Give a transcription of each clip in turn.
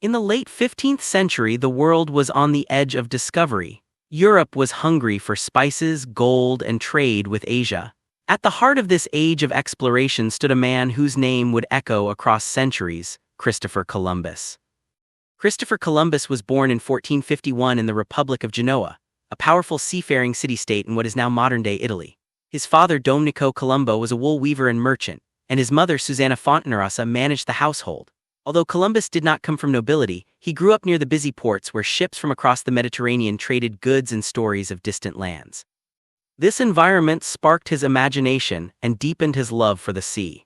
In the late 15th century, the world was on the edge of discovery. Europe was hungry for spices, gold, and trade with Asia. At the heart of this age of exploration stood a man whose name would echo across centuries: Christopher Columbus. Christopher Columbus was born in 1451 in the Republic of Genoa, a powerful seafaring city-state in what is now modern-day Italy. His father, Domenico Colombo, was a wool weaver and merchant, and his mother, Susanna Fontanarossa, managed the household. Although Columbus did not come from nobility, he grew up near the busy ports where ships from across the Mediterranean traded goods and stories of distant lands. This environment sparked his imagination and deepened his love for the sea.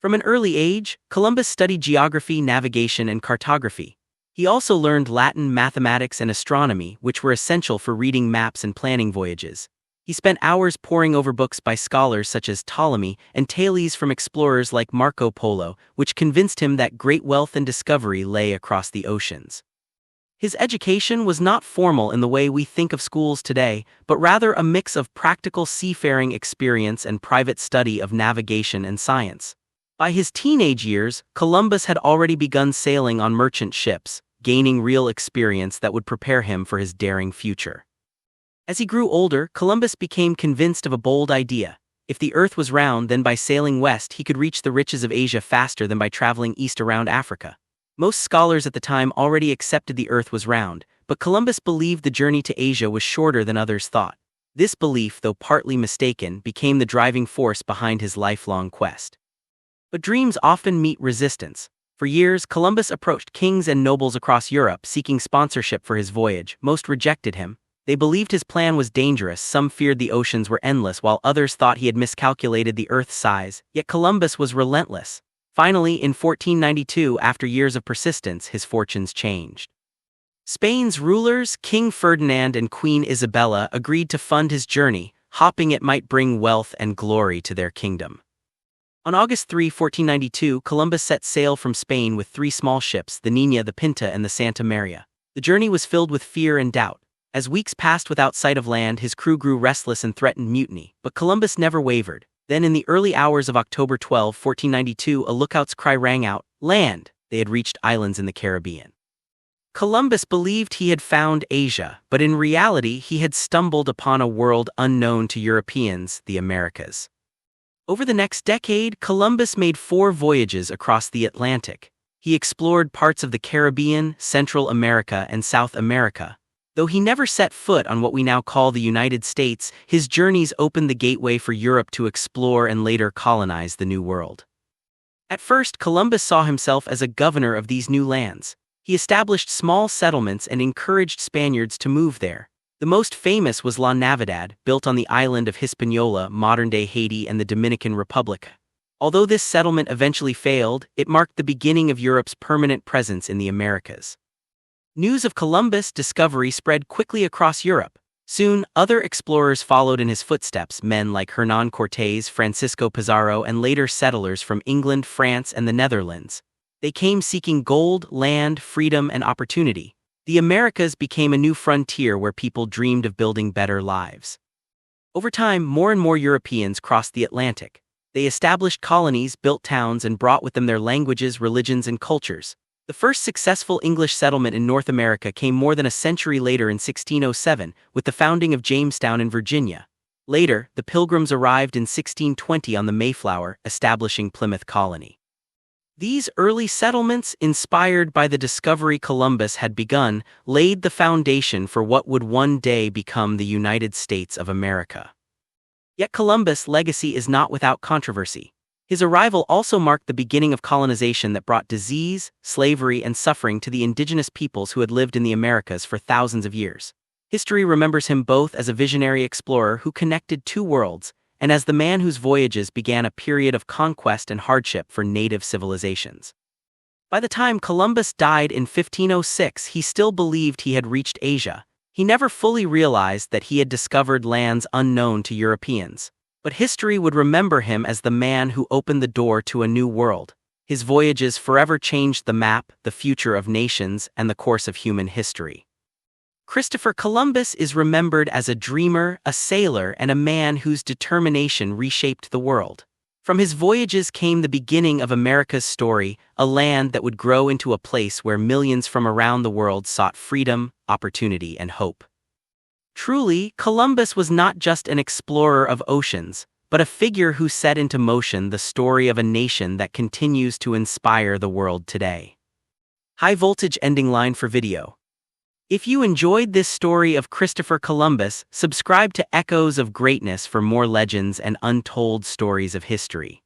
From an early age, Columbus studied geography, navigation, and cartography. He also learned Latin, mathematics, and astronomy, which were essential for reading maps and planning voyages. He spent hours poring over books by scholars such as Ptolemy and tales from explorers like Marco Polo, which convinced him that great wealth and discovery lay across the oceans. His education was not formal in the way we think of schools today, but rather a mix of practical seafaring experience and private study of navigation and science. By his teenage years, Columbus had already begun sailing on merchant ships, gaining real experience that would prepare him for his daring future. As he grew older, Columbus became convinced of a bold idea. If the earth was round, then by sailing west he could reach the riches of Asia faster than by traveling east around Africa. Most scholars at the time already accepted the earth was round, but Columbus believed the journey to Asia was shorter than others thought. This belief, though partly mistaken, became the driving force behind his lifelong quest. But dreams often meet resistance. For years, Columbus approached kings and nobles across Europe seeking sponsorship for his voyage. Most rejected him. They believed his plan was dangerous, some feared the oceans were endless, while others thought he had miscalculated the Earth's size. Yet Columbus was relentless. Finally, in 1492, after years of persistence, his fortunes changed. Spain's rulers, King Ferdinand and Queen Isabella, agreed to fund his journey, hoping it might bring wealth and glory to their kingdom. On August 3, 1492, Columbus set sail from Spain with 3 small ships, the Niña, the Pinta, and the Santa Maria. The journey was filled with fear and doubt. As weeks passed without sight of land, his crew grew restless and threatened mutiny, but Columbus never wavered. Then in the early hours of October 12, 1492, a lookout's cry rang out, "Land!" They had reached islands in the Caribbean. Columbus believed he had found Asia, but in reality he had stumbled upon a world unknown to Europeans, the Americas. Over the next decade, Columbus made 4 voyages across the Atlantic. He explored parts of the Caribbean, Central America, and South America. Though he never set foot on what we now call the United States, his journeys opened the gateway for Europe to explore and later colonize the New World. At first, Columbus saw himself as a governor of these new lands. He established small settlements and encouraged Spaniards to move there. The most famous was La Navidad, built on the island of Hispaniola, modern-day Haiti, and the Dominican Republic. Although this settlement eventually failed, it marked the beginning of Europe's permanent presence in the Americas. News of Columbus' discovery spread quickly across Europe. Soon, other explorers followed in his footsteps, men like Hernán Cortés, Francisco Pizarro, and later settlers from England, France, and the Netherlands. They came seeking gold, land, freedom, and opportunity. The Americas became a new frontier where people dreamed of building better lives. Over time, more and more Europeans crossed the Atlantic. They established colonies, built towns, and brought with them their languages, religions, and cultures. The first successful English settlement in North America came more than a century later in 1607, with the founding of Jamestown in Virginia. Later, the Pilgrims arrived in 1620 on the Mayflower, establishing Plymouth Colony. These early settlements, inspired by the discovery Columbus had begun, laid the foundation for what would one day become the United States of America. Yet Columbus' legacy is not without controversy. His arrival also marked the beginning of colonization that brought disease, slavery, and suffering to the indigenous peoples who had lived in the Americas for thousands of years. History remembers him both as a visionary explorer who connected 2 worlds, and as the man whose voyages began a period of conquest and hardship for native civilizations. By the time Columbus died in 1506, he still believed he had reached Asia. He never fully realized that he had discovered lands unknown to Europeans. But history would remember him as the man who opened the door to a new world. His voyages forever changed the map, the future of nations, and the course of human history. Christopher Columbus is remembered as a dreamer, a sailor, and a man whose determination reshaped the world. From his voyages came the beginning of America's story, a land that would grow into a place where millions from around the world sought freedom, opportunity, and hope. Truly, Columbus was not just an explorer of oceans, but a figure who set into motion the story of a nation that continues to inspire the world today. High voltage ending line for video. If you enjoyed this story of Christopher Columbus, subscribe to Echoes of Greatness for more legends and untold stories of history.